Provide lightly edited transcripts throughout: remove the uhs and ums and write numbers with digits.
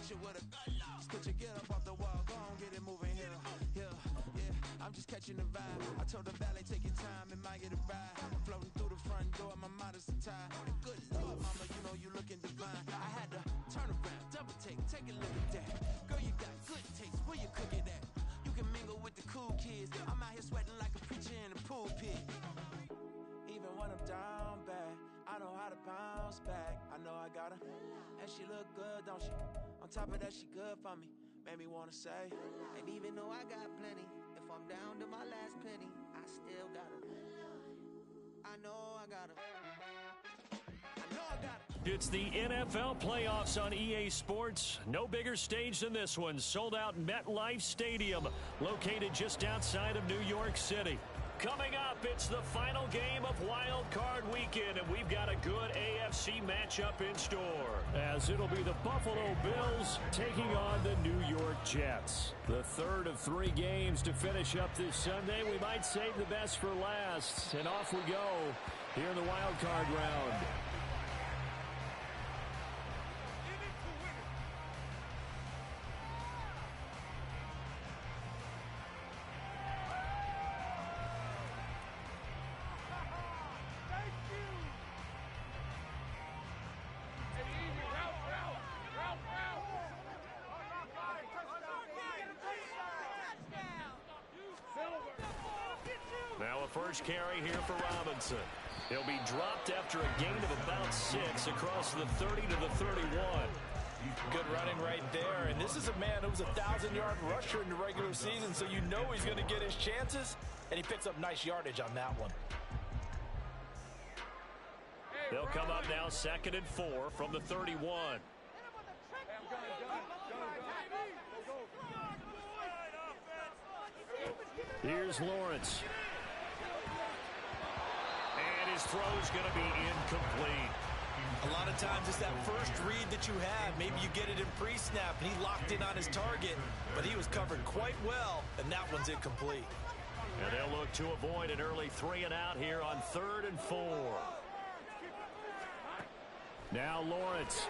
Finish it with a could you get up off the wall, go on, get it moving here, yeah. I'm just catching the vibe. I told the valet, take your time, it might get a ride. Floating through the front door, my modest attire. Good Lord, mama, you know you looking divine. I had to turn around, double take a look at that. Girl, you got good taste, where you cook it at? You can mingle with the cool kids. I'm out here sweating like a preacher in a pulpit. Even when I'm down bad, I know how to bounce back. I know I got her, and she look good, don't she? On top of that, she good for me. Made me wanna say, and even though I got plenty, if I'm down to my last penny, I still got her. I know I got her. It's the NFL playoffs on EA Sports. No bigger stage than this one. Sold out MetLife Stadium, located just outside of New York City. Coming up, it's the final game of Wild Card Weekend, and we've got a good AFC matchup in store, as it'll be the Buffalo Bills taking on the New York Jets. The third of 3 games to finish up this Sunday. We might save the best for last, and off we go here in the Wild Card round. Now a first carry here for Robinson. He'll be dropped after a gain of about 6 across the 30 to the 31. Good running right there. And this is a man who was a 1,000-yard rusher in the regular season, so you know he's going to get his chances, and he picks up nice yardage on that one. They'll come up now 2nd and 4 from the 31. Here's Lawrence. And his throw's going to be incomplete. A lot of times it's that first read that you have. Maybe you get it in pre-snap, and he locked in on his target, but he was covered quite well, and that one's incomplete. And they'll look to avoid an early 3-and-out here on 3rd and 4. Now Lawrence.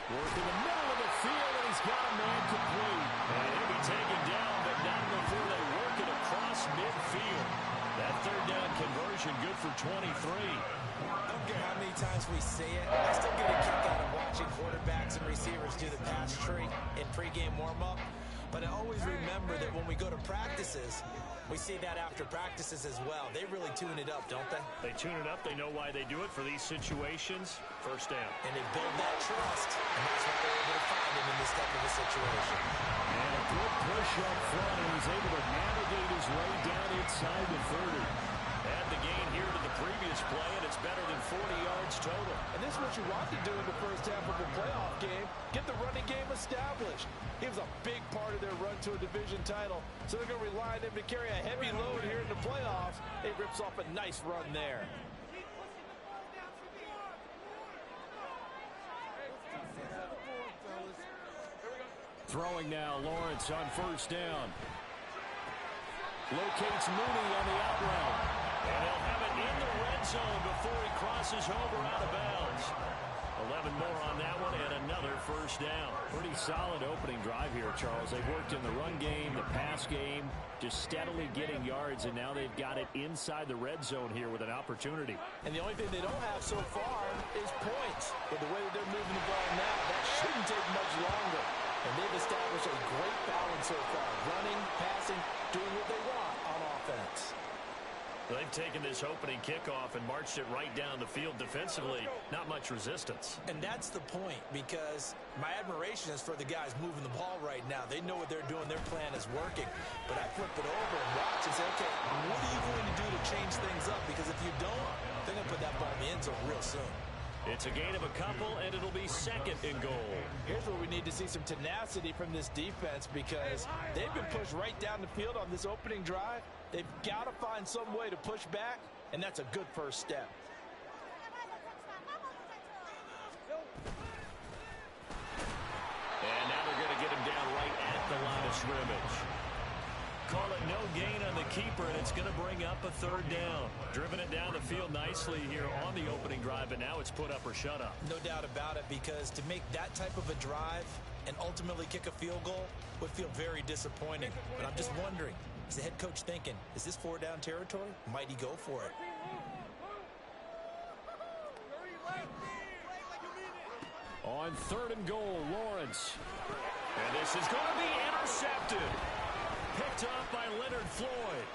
Working the middle of the field, and he's got a man complete. And he'll be taken down, but not before they work it across midfield. That 3rd down conversion good for 23. I don't care how many times we say it, I still get a kick out of watching quarterbacks and receivers do the pass tree in pregame warm-up. But I always remember that when we go to practices, we see that after practices as well. They really tune it up, don't they? They tune it up. They know why they do it for these situations. First down. And they build that trust, and that's why they're able to find him in this type of a situation. And a good push up front, and he's able to navigate his way down inside the 30. Add the gain here to the previous play, and it's better than 40 yards total. And this is what you want to do in the first half of a playoff game. Get the running game established. He was a big part of their run to a division title, so they're going to rely on him to carry a heavy load here in the playoffs. He rips off a nice run there. Throwing now, Lawrence on first down. Locates Mooney on the out route. And he'll have it in the red zone before he crosses over out of bounds. 11 more on that one and another first down. Pretty solid opening drive here, Charles. They've worked in the run game, the pass game, just steadily getting yards, and now they've got it inside the red zone here with an opportunity. And the only thing they don't have so far is points. But the way that they're moving the ball now, that shouldn't take much longer. And they've established a great balance so far. Running, passing, doing what they want on offense. They've taken this opening kickoff and marched it right down the field defensively. Not much resistance. And that's the point, because my admiration is for the guys moving the ball right now. They know what they're doing. Their plan is working. But I flip it over and watch and say, okay, what are you going to do to change things up? Because if you don't, they're going to put that ball in the end zone real soon. It's a gain of a couple, and it'll be 2nd and goal. Here's where we need to see some tenacity from this defense, because they've been pushed right down the field on this opening drive. They've got to find some way to push back, and that's a good first step. And now they're going to get him down right at the line of scrimmage. call it no gain on the keeper, and it's going to bring up a third down. Driven it down the field nicely here on the opening drive, but now it's put up or shut up. No doubt about it, because to make that type of a drive and ultimately kick a field goal would feel very disappointing. But I'm just wondering, is the head coach thinking, is this 4-down territory? Might he go for it? On 3rd and goal, Lawrence. And this is going to be intercepted. Picked up by Leonard Floyd.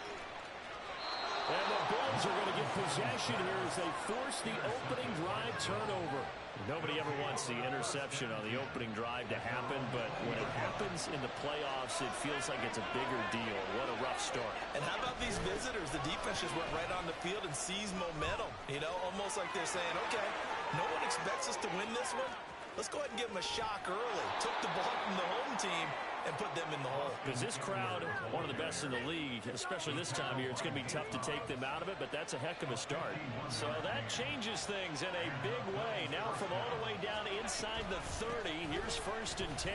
And the Bills are going to get possession here as they force the opening drive turnover. Nobody ever wants the interception on the opening drive to happen, but when it happens in the playoffs, it feels like it's a bigger deal. What a rough start. And how about these visitors? The defense just went right on the field and seized momentum. You know, almost like they're saying, okay, no one expects us to win this one. Let's go ahead and give them a shock early. Took the ball from the home team and put them in the hole. Because this crowd, one of the best in the league, especially this time of year, it's going to be tough to take them out of it, but that's a heck of a start. So that changes things in a big way. Now from all the way down inside the 30, here's 1st and 10.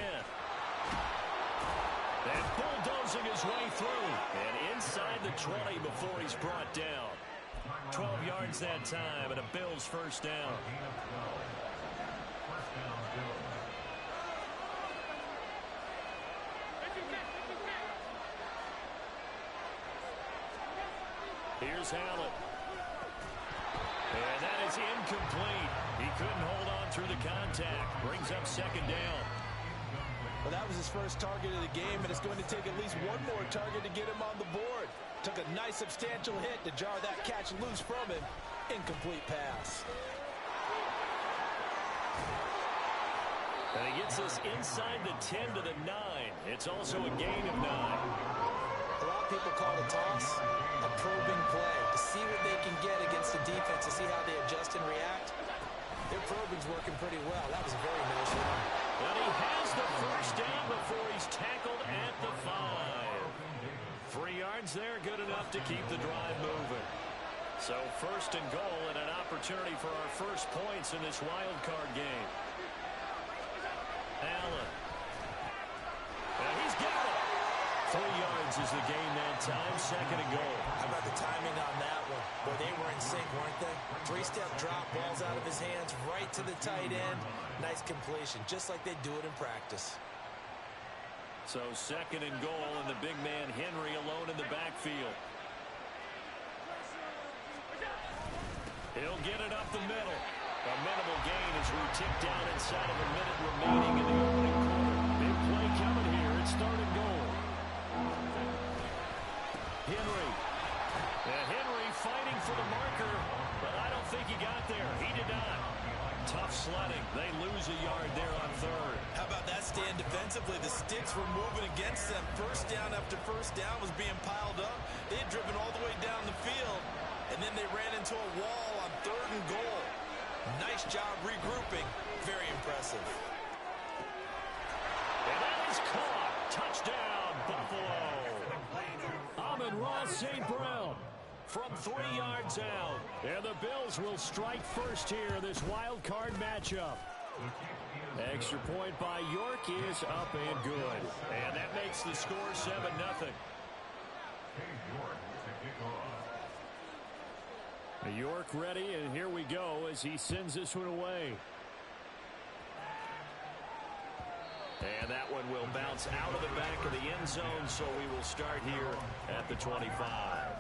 And bulldozing his way through. And inside the 20 before he's brought down. 12 yards that time, and a Bills first down. Here's Allen. And that is incomplete. He couldn't hold on through the contact. Brings up 2nd down. Well, that was his first target of the game, and it's going to take at least one more target to get him on the board. Took a nice substantial hit to jar that catch loose from him. Incomplete pass. And he gets us inside the 10 to the 9. It's also a gain of 9. A lot of people call the toss a probing play to see what they can get against the defense, to see how they adjust and react. Their probing's working pretty well. That was a very nice run. And he has the first down before he's tackled at the 5. 3 yards there, good enough to keep the drive moving. So 1st and goal, and an opportunity for our first points in this wild card game. Allen. And he's got it. 3 yards is the gain that time. 2nd and goal. How about the timing on that one? Boy, they were in sync, weren't they? 3-step drop, balls out of his hands, right to the tight end. Nice completion, just like they do it in practice. So 2nd and goal, and the big man Henry alone in the backfield. He'll get it up the middle. A minimal gain as we tick down inside of a minute remaining in the opening quarter. Big play coming here. It's 3rd and goal. Henry. Henry fighting for the marker, but I don't think he got there. He did not. Tough sledding. They lose a yard there on 3rd. How about that stand defensively? The sticks were moving against them. First down after first down was being piled up. They had driven all the way down the field, and then they ran into a wall on 3rd and goal. Nice job regrouping. Very impressive. And that is caught. Touchdown, Buffalo. Amon-Ra St. Brown from 3 yards out. And the Bills will strike first here in this wild card matchup. Extra point by York is up and good. And that makes the score 7-0. York ready, and here we go as he sends this one away. And that one will bounce out of the back of the end zone, so we will start here at the 25.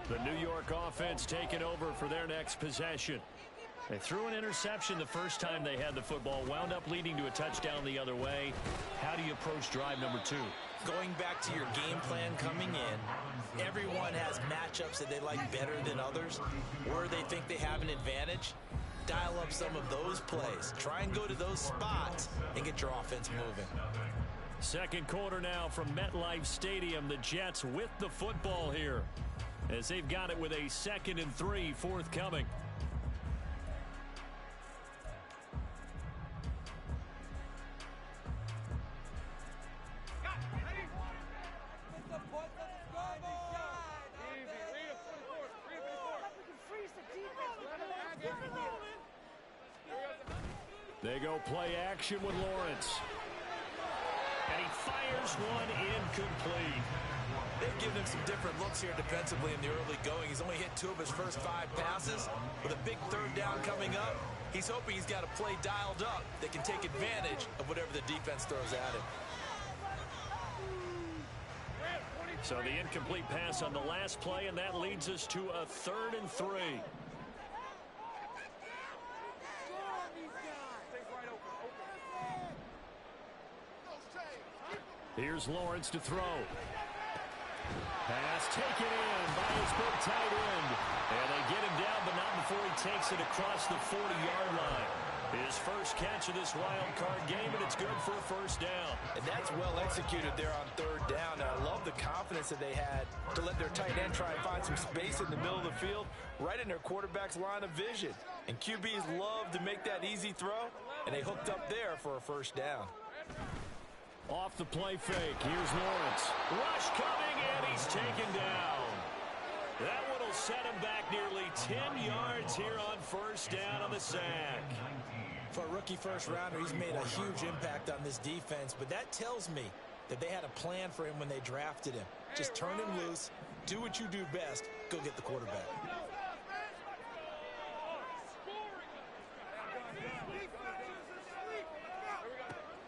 The New York offense taking over for their next possession. They threw an interception the first time they had the football, wound up leading to a touchdown the other way. How do you approach drive number 2? Going back to your game plan coming in, everyone has matchups that they like better than others, where they think they have an advantage. Dial up some of those plays. Try and go to those spots and get your offense moving. Second quarter now from MetLife Stadium. The Jets with the football here as they've got it with a 2nd and 3 forthcoming. They go play action with Lawrence. And he fires one incomplete. They've given him some different looks here defensively in the early going. He's only hit 2 of his first 5 passes. With a big 3rd down coming up, he's hoping he's got a play dialed up that can take advantage of whatever the defense throws at him. So the incomplete pass on the last play, and that leads us to a 3rd and 3. Here's Lawrence to throw. Pass taken in by his big tight end. And they get him down, but not before he takes it across the 40-yard line. His first catch of this wild card game, and it's good for a first down. And that's well executed there on 3rd down. And I love the confidence that they had to let their tight end try and find some space in the middle of the field, right in their quarterback's line of vision. And QBs love to make that easy throw, and they hooked up there for a first down. Off the play fake, here's Lawrence. Rush coming, and he's taken down. That one will set him back nearly 10 yards here on first down on the sack. For a rookie first-rounder, he's made a huge impact on this defense, but that tells me that they had a plan for him when they drafted him. Just turn him loose, do what you do best, go get the quarterback.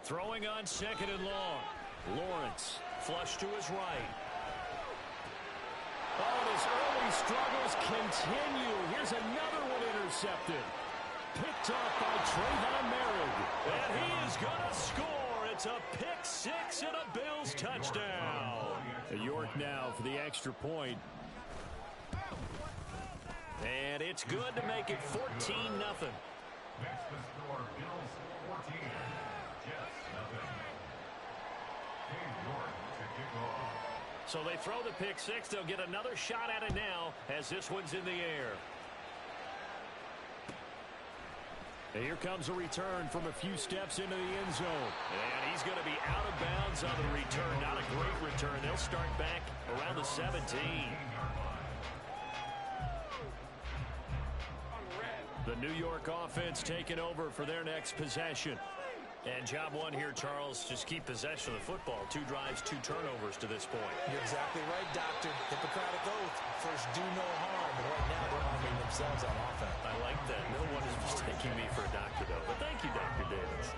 Throwing on 2nd and long. Lawrence, flush to his right. Oh, and his early struggles continue. Here's another one intercepted. Picked off by Trayvon Merrick. And he is going to score. It's a pick 6 and a Bills touchdown. York now for the extra point. And it's good to make it 14-0. So they throw the pick 6. They'll get another shot at it now as this one's in the air. And here comes a return from a few steps into the end zone. And he's going to be out of bounds on the return. Not a great return. They'll start back around the 17. The New York offense taking over for their next possession. And job one here, Charles, just keep possession of the football. 2 drives, 2 turnovers to this point. You're exactly right, Doctor. Hippocratic oath. First, do no harm. And right now, they're harming themselves on offense. I like that. No one is mistaking me for a doctor, though. But thank you, Dr. Davis.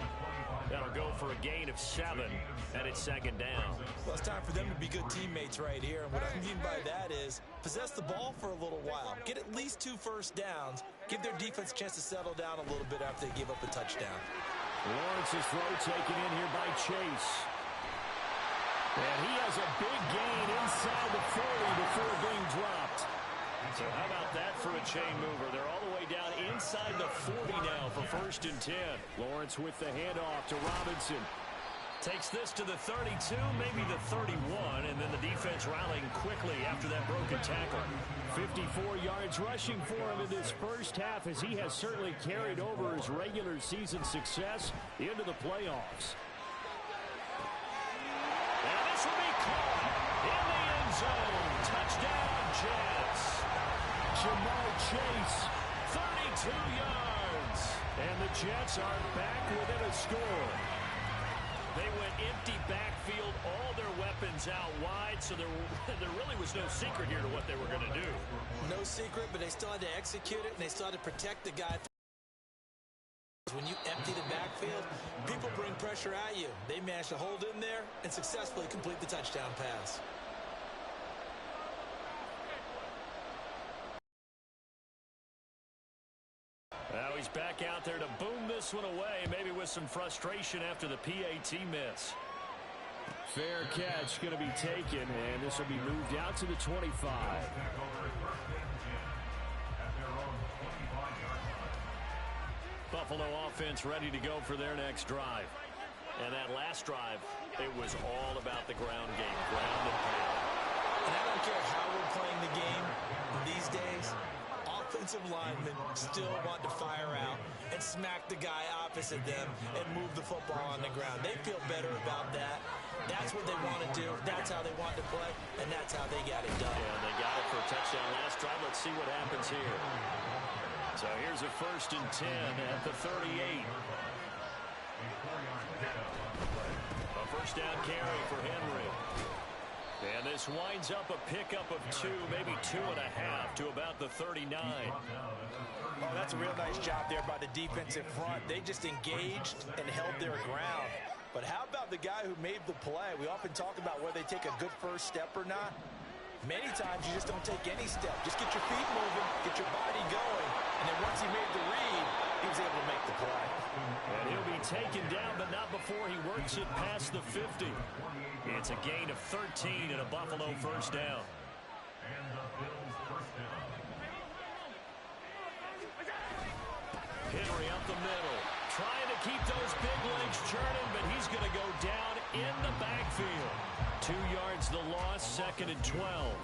That'll go for a gain of 7, and it's 2nd down. Well, it's time for them to be good teammates right here. And what I mean by that is possess the ball for a little while. Get at least 2 first downs. Give their defense a chance to settle down a little bit after they give up a touchdown. Lawrence's throw taken in here by Chase. And he has a big gain inside the 40 before being dropped. So how about that for a chain mover? They're all the way down inside the 40 now for 1st and 10. Lawrence with the handoff to Robinson. Takes this to the 32, maybe the 31, and then the defense rallying quickly after that broken tackle. 54 yards rushing for him in this first half, as he has certainly carried over his regular season success into the playoffs. And this will be caught in the end zone. Touchdown, Jets. Jamar Chase, 32 yards. And the Jets are back within a score. They went empty backfield, all their weapons out wide, so there really was no secret here to what they were going to do. No secret, but they still had to execute it, and they still had to protect the guy. When you empty the backfield, people bring pressure at you. They managed to hold in there and successfully complete the touchdown pass. Now he's back out there to boom this one away, maybe with some frustration after the PAT miss. Fair catch going to be taken, and this will be moved out to the 25. Buffalo offense ready to go for their next drive. And that last drive, it was all about the ground game, ground and pound. And I don't care how we're playing the game these days, offensive linemen still want to fire out and smack the guy opposite them and move the football on the ground. They feel better about that. That's what they want to do. That's how they want to play, and that's how they got it done. Yeah, they got it for a touchdown last drive. Let's see what happens here. So here's a 1st and 10 at the 38. A 1st first down carry for Henry. And this winds up a pickup of 2, maybe 2.5 to about the 39. Oh, that's a real nice job there by the defensive front. They just engaged and held their ground. But how about the guy who made the play? We often talk about whether they take a good first step or not. Many times you just don't take any step. Just get your feet moving, get your body going, and then once he made the read, he was able to make the play. And he'll be taken down, but not before he works it past the 50. It's a gain of 13 and a Buffalo first down. Henry up the middle, trying to keep those big legs churning, but he's going to go down in the backfield. 2 yards the loss, 2nd and 12.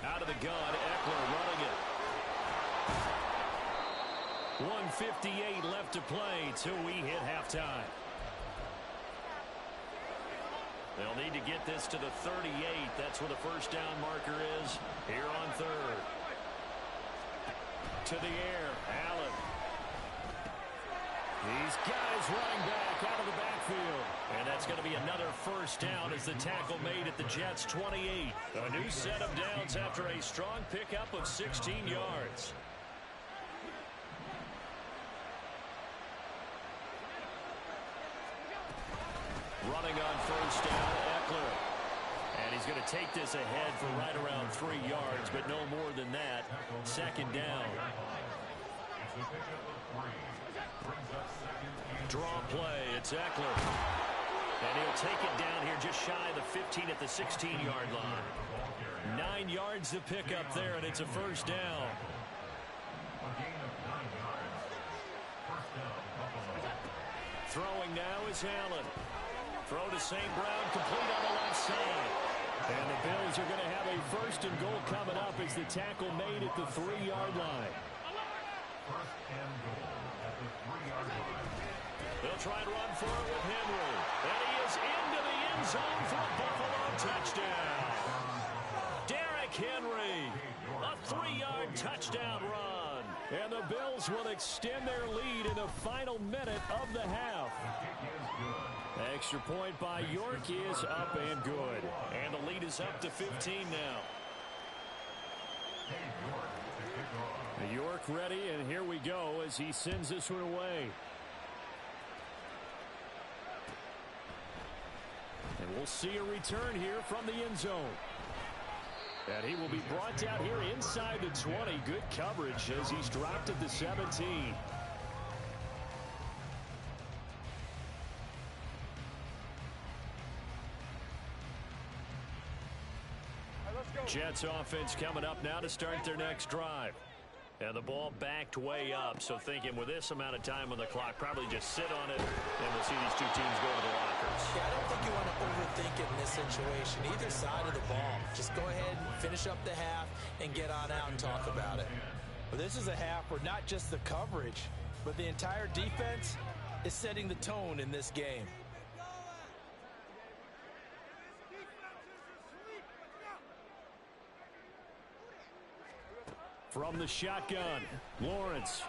Out of the gun, Eckler running it. 1:58 left to play till we hit halftime. They'll need to get this to the 38. That's where the first down marker is here on 3rd. To the air, Allen. These guys running back out of the backfield. And that's going to be another first down as the tackle made at the Jets' 28. A new set of downs after a strong pickup of 16 yards. Running on first down, Eckler. And he's going to take this ahead for right around 3 yards, but no more than that. 2nd down. Draw play, it's Eckler. And he'll take it down here just shy of the 15 at the 16-yard line. 9 yards to pick up there, and it's a first down. Throwing now is Allen. Throw to St. Brown, complete on the left side. And the Bills are going to have a 1st and goal coming up as the tackle made at the 3-yard line. They'll try and run for it with Henry. And he is into the end zone for a Buffalo touchdown. Derrick Henry, a 3-yard touchdown run. And the Bills will extend their lead in the final minute of the half. Extra point by York is up and good. And the lead is up to 15 now. York ready, and here we go as he sends this one away. And we'll see a return here from the end zone. And he will be brought down here inside the 20. Good coverage as he's dropped at the 17. Jets offense coming up now to start their next drive. And the ball backed way up, so thinking with this amount of time on the clock, probably just sit on it, and we'll see these two teams go to the lockers. Yeah, I don't think you want to overthink it in this situation, either side of the ball. Just go ahead and finish up the half and get on out and talk about it. But this is a half where not just the coverage, but the entire defense is setting the tone in this game. From the shotgun, Lawrence.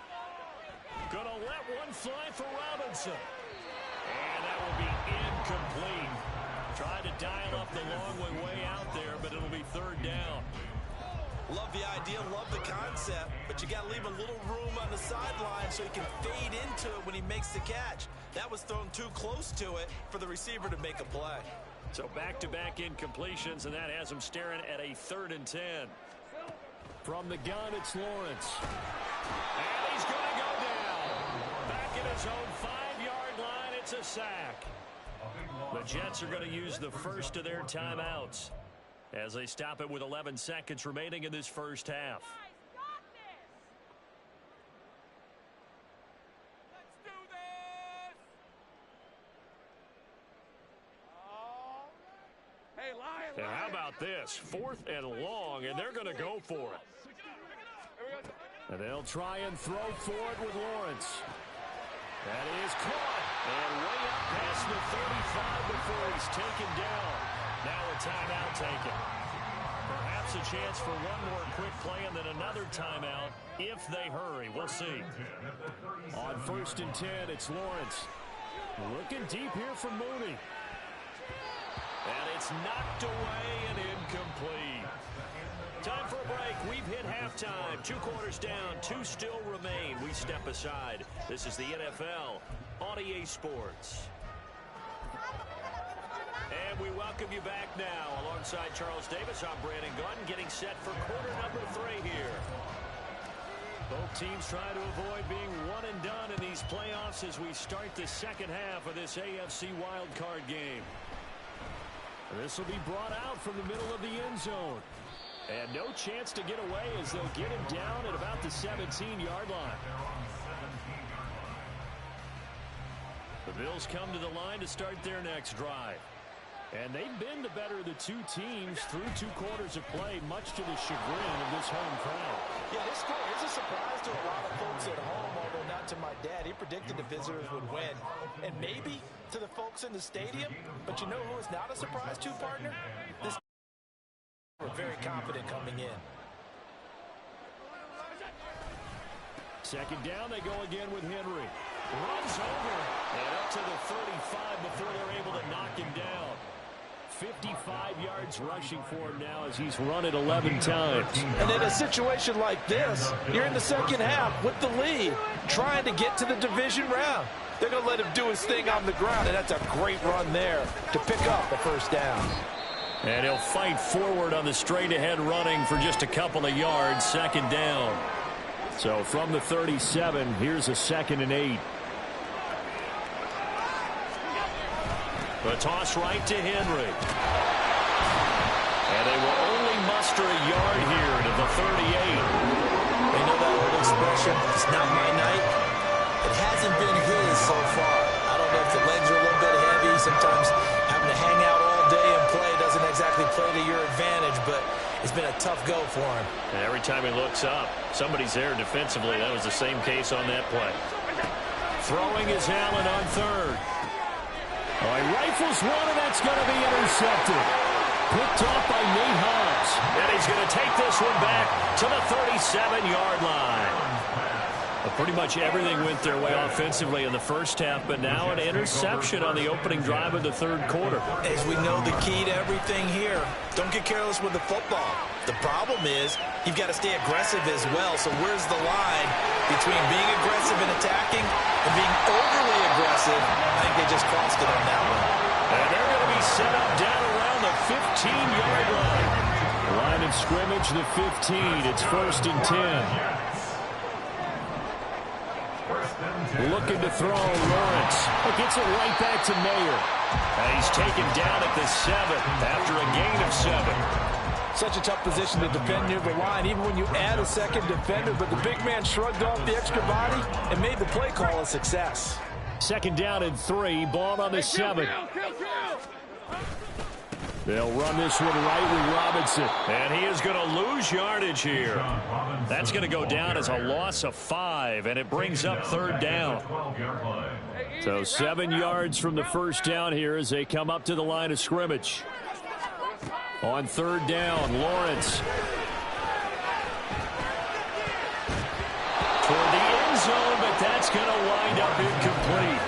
Gonna let one fly for Robinson. And that will be incomplete. Tried to dial up the long way out there, but it'll be 3rd down. Love the idea, love the concept, but you got to leave a little room on the sideline so he can fade into it when he makes the catch. That was thrown too close to it for the receiver to make a play. So back-to-back incompletions, and that has him staring at a 3rd and 10. From the gun, it's Lawrence. And he's going to go down. Back in his own 5-yard line, it's a sack. The Jets are going to use the first of their timeouts as they stop it with 11 seconds remaining in this first half. And how about this? 4th and long, and they're going to go for it. And they'll try and throw for it with Lawrence. That is caught. And way up past the 35 before he's taken down. Now a timeout taken. Perhaps Perhaps a chance for one more quick play and then another timeout if they hurry. We'll see. On 1st and 10, it's Lawrence. Looking deep here for Mooney. And it's knocked away and incomplete. Time for a break. We've hit halftime. 2 quarters down. 2 still remain. We step aside. This is the NFL on EA Sports. And we welcome you back now. Alongside Charles Davis, I'm Brandon Gunn, getting set for quarter number 3 here. Both teams trying to avoid being one and done in these playoffs as we start the second half of this AFC wildcard game. This will be brought out from the middle of the end zone. And no chance to get away as they'll get him down at about the 17-yard line. The Bills come to the line to start their next drive. And they've been the better of the 2 teams through 2 quarters of play, much to the chagrin of this home crowd. Yeah, this score is a surprise to a lot of folks at home, although not to my dad. He predicted the visitors would win. And maybe to the folks in the stadium, but you know who is not a surprise to, partner? This we're very confident coming in. Second down, they go again with Henry. Runs over and up to the 35 before they're able to knock him down. 55 yards rushing for him now as he's run it 11 times. And in a situation like this, you're in the second half with the lead, trying to get to the division round. They're going to let him do his thing on the ground, and that's a great run there to pick up the first down. And he'll fight forward on the straight-ahead running for just a couple of yards, second down. So from the 37, here's a 2nd and 8. The toss right to Henry. And they will only muster a yard here to the 38. They know that old expression, it's not my night. It hasn't been his so far. I don't know if the legs are a little bit heavy. Sometimes having to hang out all day and play doesn't exactly play to your advantage, but it's been a tough go for him. And every time he looks up, somebody's there defensively. That was the same case on that play. Throwing is Allen on 3rd. Oh, he rifles one, and that's going to be intercepted. Picked off by Nate Hobbs. And he's going to take this one back to the 37-yard line. Well, pretty much everything went their way offensively in the first half, but now an interception on the opening drive of the 3rd quarter. As we know, the key to everything here, don't get careless with the football. The problem is you've got to stay aggressive as well. So where's the line between being aggressive and attacking and being overly aggressive? I think they just crossed it on that one. And they're going to be set up down around the 15-yard line. Line of scrimmage, the 15. It's 1st and 10. Looking to throw, Lawrence. Gets it right back to Mayer. And he's taken down at the 7 after a gain of 7. Such a tough position to defend near the line, even when you add a second defender, but the big man shrugged off the extra body and made the play call a success. 2nd down and 3, ball on the 7. They'll run this one right with Robinson. And he is going to lose yardage here. That's going to go down as a loss of 5, and it brings up 3rd down. So 7 yards from the first down here as they come up to the line of scrimmage. On 3rd down, Lawrence. Toward the end zone, but that's going to wind up incomplete.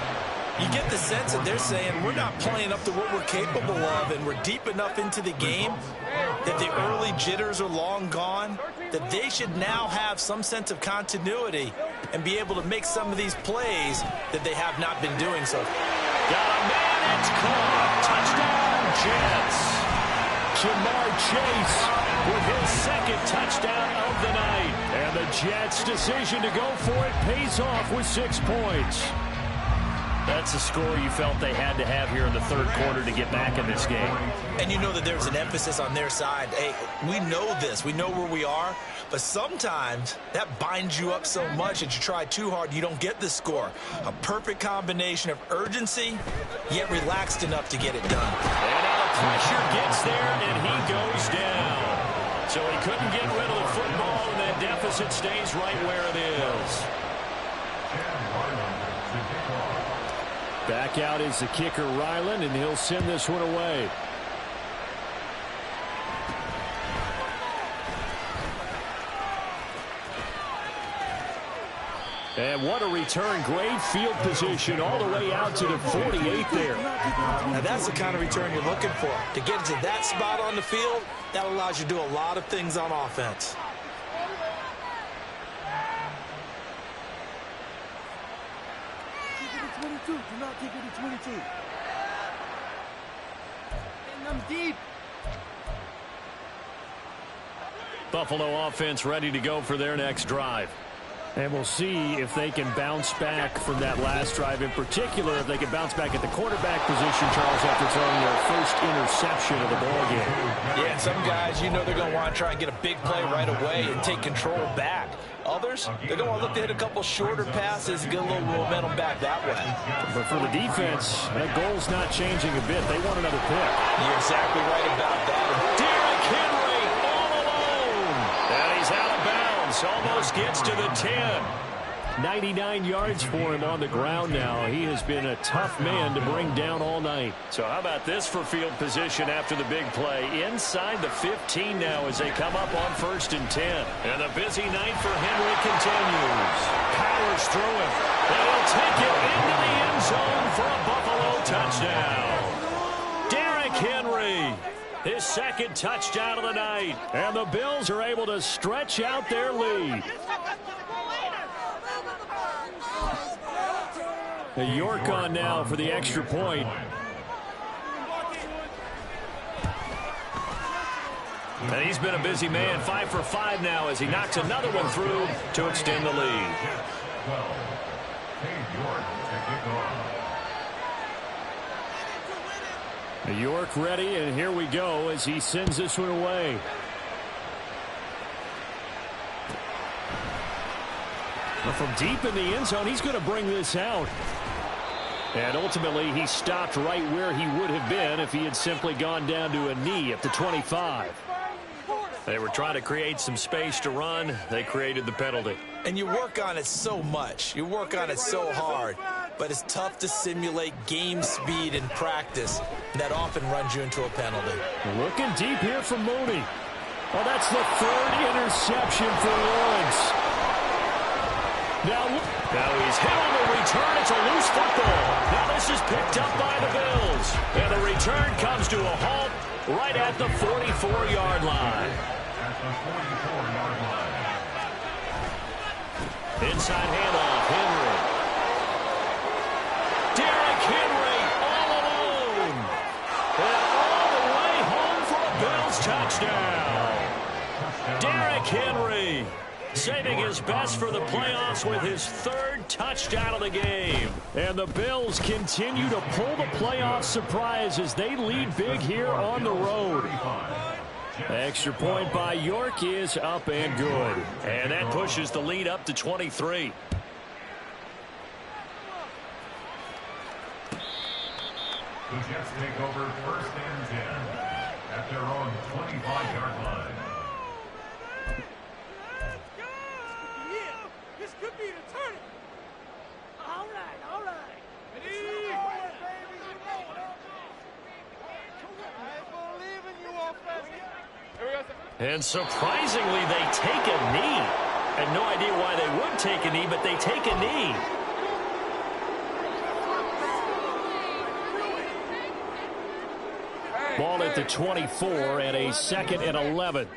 You get the sense that they're saying we're not playing up to what we're capable of, and we're deep enough into the game that the early jitters are long gone, that they should now have some sense of continuity and be able to make some of these plays that they have not been doing so. Got a man, it's caught. Touchdown, Jets. Jamar Chase with his 2nd touchdown of the night. And the Jets' decision to go for it pays off with 6 points. That's the score you felt they had to have here in the 3rd quarter to get back in this game. And you know that there's an emphasis on their side. Hey, we know this. We know where we are. But sometimes that binds you up so much that you try too hard, you don't get the score. A perfect combination of urgency, yet relaxed enough to get it done. And now the pressure gets there, and he goes down. So he couldn't get rid of the football, and that deficit stays right where it is. Back out is the kicker, Ryland, and he'll send this one away. And what a return. Great field position all the way out to the 48 there. Now that's the kind of return you're looking for. To get to that spot on the field, that allows you to do a lot of things on offense. Do not kick it to 22. And I'm deep. Buffalo offense ready to go for their next drive. And we'll see if they can bounce back from that last drive. In particular, if they can bounce back at the quarterback position, Charles, after throwing their first interception of the ballgame. Yeah, and some guys, you know they're going to want to try and get a big play right away and take control back. Others, they're going to want to look to hit a couple shorter passes and get a little momentum back that way. But for the defense, that goal's not changing a bit. They want another pick. You're exactly right about that. Derrick Henry all alone. And he's out of bounds. Almost gets to the 10. 99 yards for him on the ground now. He has been a tough man to bring down all night. So how about this for field position after the big play? Inside the 15 now as they come up on 1st and 10. And a busy night for Henry continues. Powers through him. And he'll take it into the end zone for a Buffalo touchdown. Derrick Henry. His second touchdown of the night. And the Bills are able to stretch out their lead. York on now for the extra point. And he's been a busy man. 5 for 5 now as he knocks another one through to extend the lead. York ready, and here we go as he sends this one away. From deep in the end zone, he's going to bring this out. And ultimately, he stopped right where he would have been if he had simply gone down to a knee at the 25. They were trying to create some space to run. They created the penalty. And you work on it so much. You work on it so hard. But it's tough to simulate game speed in practice. That often runs you into a penalty. Looking deep here from Mooney. Oh, that's the 3rd interception for Lawrence. Now he's hit on the return. It's a loose football. Now this is picked up by the Bills. And the return comes to a halt right at the 44-yard line. Inside handoff, Henry. Derrick Henry all alone. And all the way home for a Bills touchdown. Derrick Henry saving his best for the playoffs with his 3rd touchdown of the game. And the Bills continue to pull the playoff surprise as they lead big here on the road. Extra point by York is up and good. And that pushes the lead up to 23. The Jets take over 1st and 10 at their own 25-yard line. This could be the turn. All right. Ready? I believe in you, offense. And surprisingly, they take a knee. I had no idea why they would take a knee, but they take a knee. Ball at the 24 and a 2nd and 11.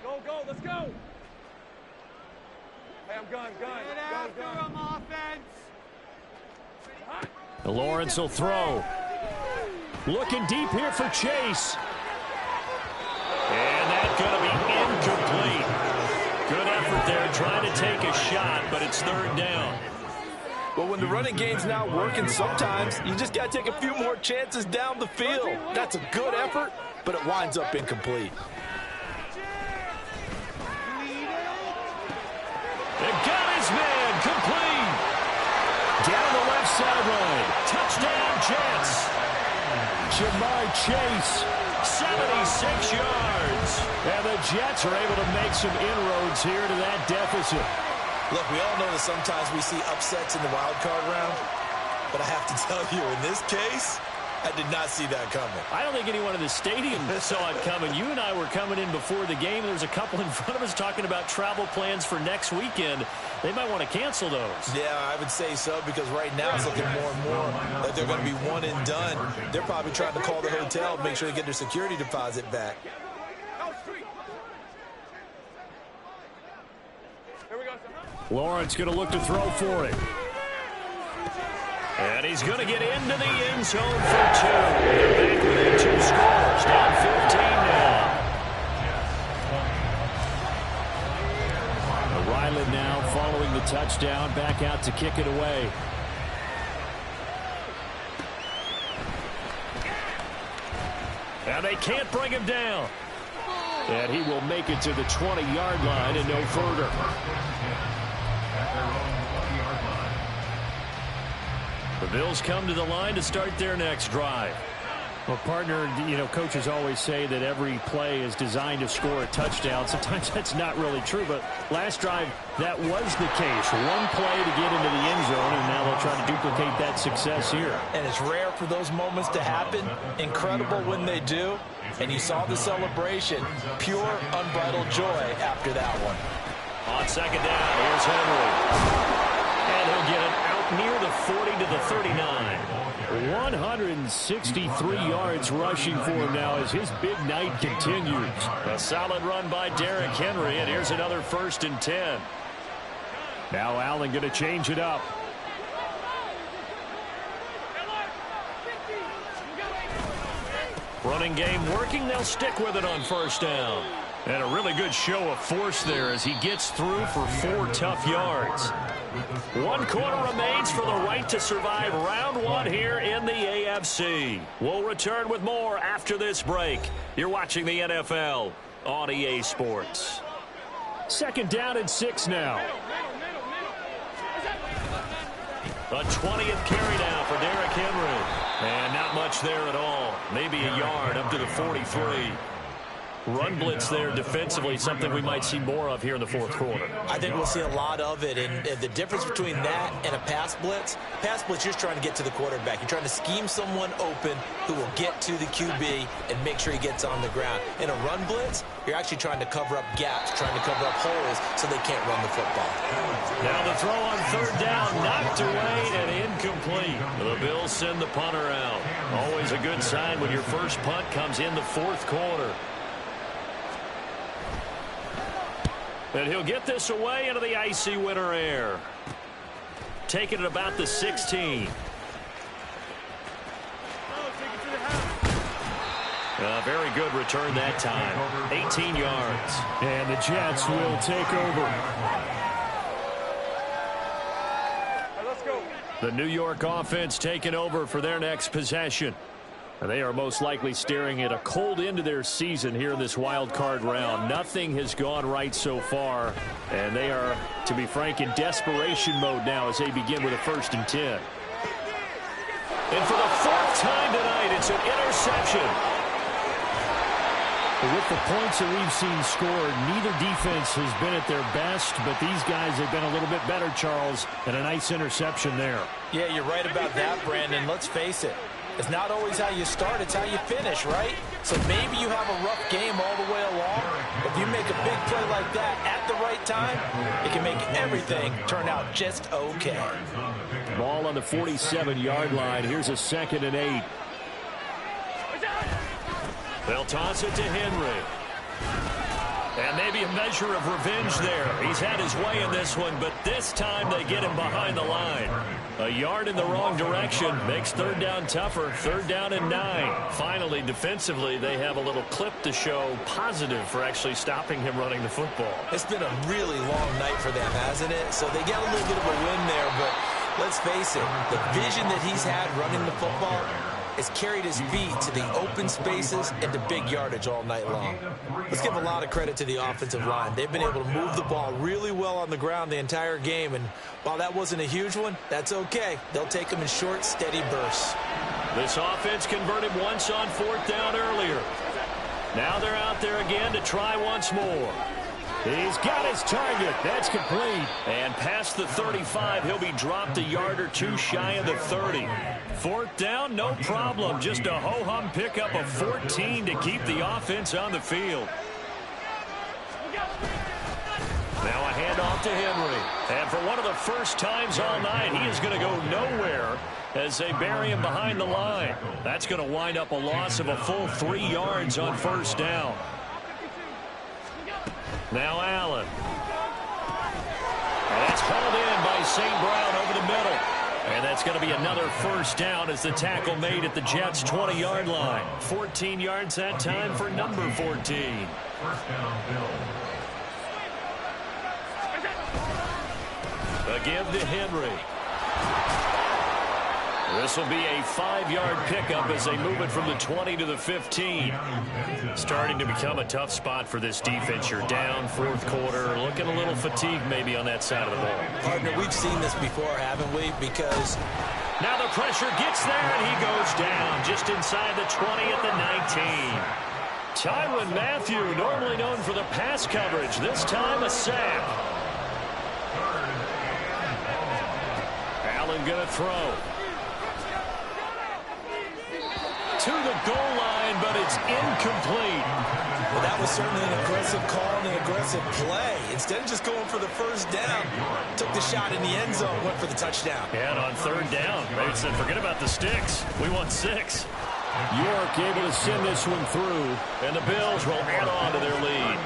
Go, let's go. Hey, I'm gun. Get after him, offense. Lawrence will throw. Looking deep here for Chase. And that's going to be incomplete. Good effort there trying to take a shot, but it's 3rd down. Well, when the running game's not working, sometimes you just got to take a few more chances down the field. That's a good effort, but it winds up incomplete. They got his man complete. Down the left sideline. Touchdown, Jets. Jamar Chase, 76 yards. And the Jets are able to make some inroads here to that deficit. Look, we all know that sometimes we see upsets in the wild card round, but I have to tell you, in this case, I did not see that coming. I don't think anyone in the stadium saw it coming. You and I were coming in before the game. There's a couple in front of us talking about travel plans for next weekend. They might want to cancel those. Yeah, I would say so, because right now it's looking more and more that they're going to be one and done. They're probably trying to call the hotel and make sure they get their security deposit back. Lawrence going to look to throw for it. And he's going to get into the end zone for 2. They're back within 2 scores. Down 15 now. Ryland now following the touchdown, back out to kick it away. And they can't bring him down. And he will make it to the 20-yard line and no further. The Bills come to the line to start their next drive. Well, partner, coaches always say that every play is designed to score a touchdown. Sometimes that's not really true, but last drive, that was the case. One play to get into the end zone, and now they'll try to duplicate that success here. And it's rare for those moments to happen. Incredible when they do. And you saw the celebration. Pure, unbridled joy after that one. On second down, here's Henry. And he'll get it out near the 40 to the 39. 163 yards rushing for him now as his big night continues. A solid run by Derrick Henry, and here's another 1st and 10. Now Allen going to change it up. Running game working. They'll stick with it on 1st down. And a really good show of force there as he gets through for 4 tough yards. 1 quarter remains for the right to survive round 1 here in the AFC. We'll return with more after this break. You're watching the NFL on EA Sports. 2nd down and 6 now. A 20th carry now for Derrick Henry. And not much there at all. Maybe a yard up to the 43. Run blitz there defensively, something we might see more of here in the 4th quarter. I think we'll see a lot of it, and the difference between that and a pass blitz, you're trying to get to the quarterback. You're trying to scheme someone open who will get to the QB and make sure he gets on the ground. In a run blitz, you're actually trying to cover up gaps, trying to cover up holes so they can't run the football. Now the throw on 3rd down, knocked away and incomplete. The Bills send the punter out. Always a good sign when your first punt comes in the 4th quarter. And he'll get this away into the icy winter air. Taking it about the 16. A very good return that time. 18 yards. And the Jets will take over. Let's go. The New York offense taking over for their next possession. And they are most likely staring at a cold end to their season here in this wild card round. Nothing has gone right so far. And they are, to be frank, in desperation mode now as they begin with a 1st and 10. And for the 4th time tonight, it's an interception. With the points that we've seen scored, neither defense has been at their best, but these guys have been a little bit better, Charles, and a nice interception there. Yeah, you're right about that, Brandon. Let's face it. It's not always how you start, it's how you finish, right? So maybe you have a rough game all the way along. If you make a big play like that at the right time, it can make everything turn out just okay. Ball on the 47-yard line. Here's a 2nd and 8. They'll toss it to Henry. And maybe a measure of revenge there. He's had his way in this one, but this time they get him behind the line. A yard in the wrong direction makes 3rd down tougher. 3rd down and 9. Finally, defensively, they have a little clip to show positive for actually stopping him running the football. It's been a really long night for them, hasn't it? So they get a little bit of a win there, but let's face it, the vision that he's had running the football has carried his feet to the open spaces and to big yardage all night long. Let's give a lot of credit to the offensive line. They've been able to move the ball really well on the ground the entire game, and while that wasn't a huge one, that's okay. They'll take them in short, steady bursts. This offense converted once on 4th down earlier. Now they're out there again to try once more. He's got his target. That's complete. And past the 35, he'll be dropped a yard or two shy of the 30. Fourth down, no problem. Just a ho-hum pickup of 14 to keep the offense on the field. Now a handoff to Henry. And for one of the first times all night, he is going to go nowhere as they bury him behind the line. That's going to wind up a loss of a full 3 yards on first down. Now Allen. And that's hauled in by St. Brown over the middle. And that's going to be another first down as the tackle made at the Jets' 20-yard line. 14 yards that time for number 14. First down, Bill. A give to Henry. This will be a 5-yard pickup as they move it from the 20 to the 15. Starting to become a tough spot for this defense. You're down fourth quarter, looking a little fatigued maybe on that side of the ball. Partner, we've seen this before, haven't we? Because now the pressure gets there, and he goes down just inside the 20 at the 19. Tyrann Mathieu, normally known for the pass coverage, this time a sack. Allen going to throw. To the goal line, but it's incomplete. Well, that was certainly an aggressive call and an aggressive play. Instead of just going for the first down, took the shot in the end zone, went for the touchdown. Yeah, and on third down, they said, forget about the sticks. We want 6. York able to send this one through, and the Bills will add on to their lead.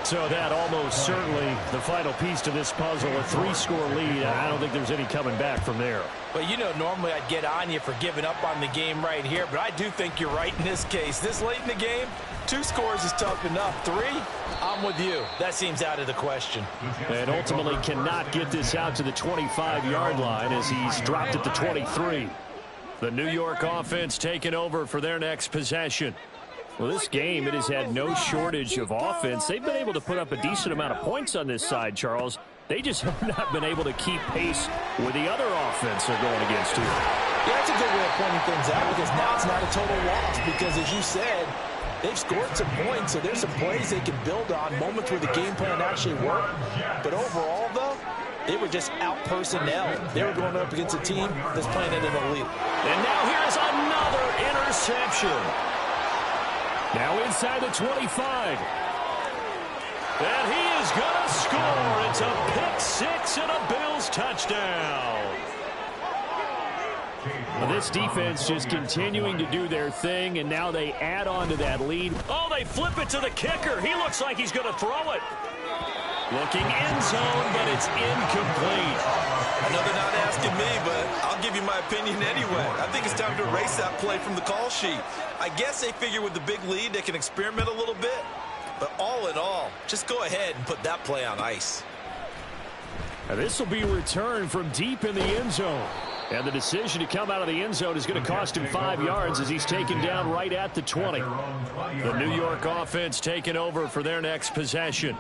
So that almost certainly the final piece to this puzzle, a 3-score lead. I don't think there's any coming back from there. Well, you know, normally I'd get on you for giving up on the game right here, but I do think you're right in this case. This late in the game, 2 scores is tough enough. 3, I'm with you. That seems out of the question. And ultimately cannot get this out to the 25-yard line as he's dropped at the 23. The New York offense taking over for their next possession. Well, this game, it has had no shortage of offense. They've been able to put up a decent amount of points on this side, Charles. They just have not been able to keep pace with the other offense they're going against here. Yeah, that's a good way of pointing things out because now it's not a total loss because, as you said, they've scored some points, so there's some plays they can build on, moments where the game plan actually worked. But overall, though, they were just out-personnel. They were going up against a team that's playing at an elite. And now here's another interception. Now inside the 25. And he is going to score. It's a pick-6 and a Bills touchdown. Well, this defense just continuing to do their thing, and now they add on to that lead. Oh, they flip it to the kicker. He looks like he's going to throw it. Looking end zone, but it's incomplete. I know they're not asking me, but I'll give you my opinion anyway. I think it's time to erase that play from the call sheet. I guess they figure with the big lead they can experiment a little bit. But all in all, just go ahead and put that play on ice. Now this will be returned from deep in the end zone. And the decision to come out of the end zone is going to cost him 5 yards as he's taken down right at the 20. The New York offense taking over for their next possession.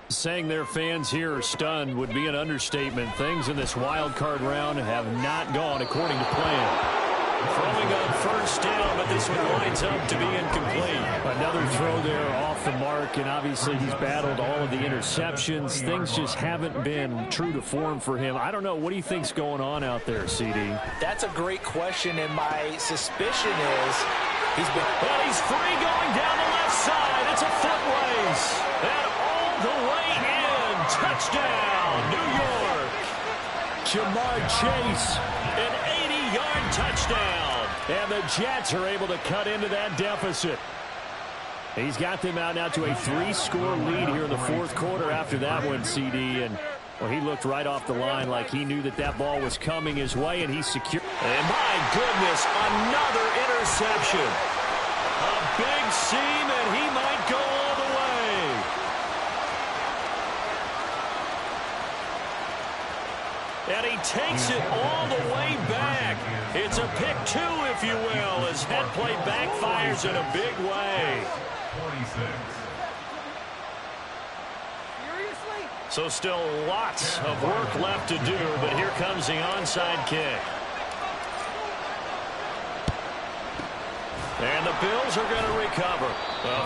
Saying their fans here are stunned would be an understatement. Things in this wild card round have not gone according to plan. Throwing on first down, but this one winds up to be incomplete. Another throw there off the mark, and obviously he's battled all of the interceptions. Things just haven't been true to form for him. I don't know. What do you think's going on out there, CD? That's a great question, and my suspicion is he's free going down the left side. It's a foot race. And all the way in. Touchdown, New York. Jamar Chase, an 80-yard touchdown. And the Jets are able to cut into that deficit. He's got them out now to a 3-score lead here in the fourth quarter after that one, CD. And, well, he looked right off the line like he knew that that ball was coming his way, and he secured. And, my goodness, another interception. A big seam, and he might go all the way. And he takes it all the way back. It's a pick 2, if you will, as head play backfires in a big way. 26. So still lots of work left to do, but here comes the onside kick. And the Bills are going to recover.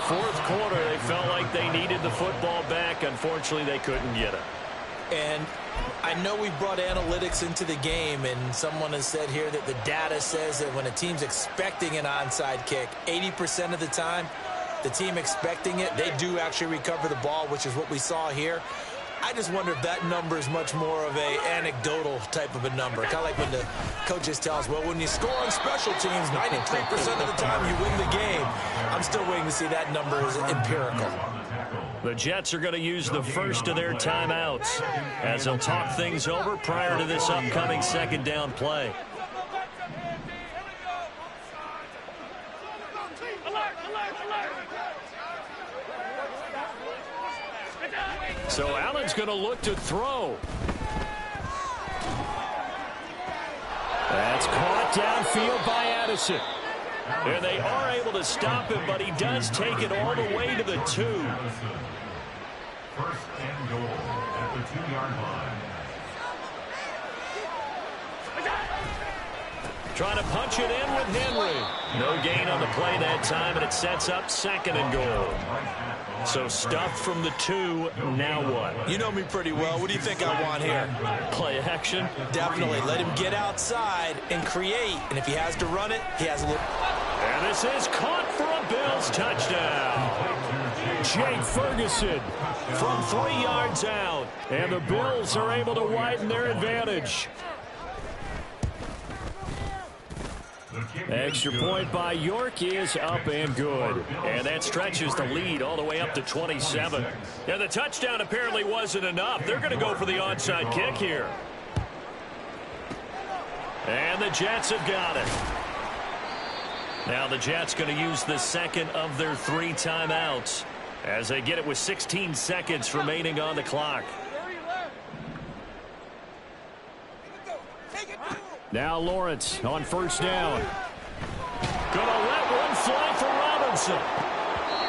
Fourth quarter, they felt like they needed the football back. Unfortunately, they couldn't get it. And I know we brought analytics into the game, and someone has said here that the data says that when a team's expecting an onside kick, 80% of the time, the team expecting it, they do actually recover the ball, which is what we saw here. I just wonder if that number is much more of a anecdotal type of a number. Kind of like when the coaches tell us, well, when you score on special teams, 93% of the time you win the game. I'm still waiting to see that number is empirical. The Jets are going to use the first of their timeouts as they'll talk things over prior to this upcoming second down play. So Allen's going to look to throw. That's caught downfield by Addison. And they are able to stop him, but he does take it all the way to the 2. First and goal at the 2-yard line. Trying to punch it in with Henry. No gain on the play that time, and it sets up second and goal. So stuffed from the 2, now what? You know me pretty well. What do you think I want here? Play action? Definitely. Let him get outside and create. And if he has to run it, he has a little... And this is caught for a Bills touchdown. Jake Ferguson from 3 yards out. And the Bills are able to widen their advantage. Extra point by York is up and good. And that stretches the lead all the way up to 27. And the touchdown apparently wasn't enough. They're going to go for the onside kick here. And the Jets have got it. Now the Jets going to use the second of their 3 timeouts as they get it with 16 seconds remaining on the clock. Now Lawrence on first down. Gonna let one fly for Robinson.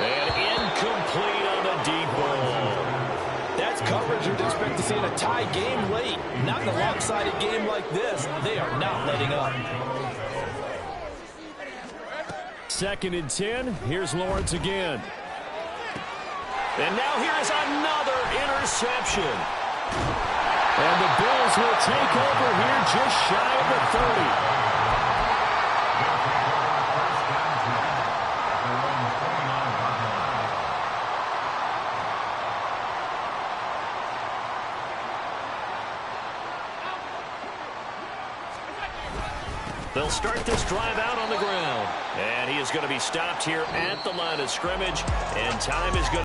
And incomplete on the deep ball. That's coverage you'd expect to see in a tie game late. Not in a lopsided game like this. They are not letting up. Second and 10. Here's Lawrence again. And now here is another interception. And the Bills will take over here just shy of the 30. They'll start this drive out on the ground. And he is going to be stopped here at the line of scrimmage. And time is going to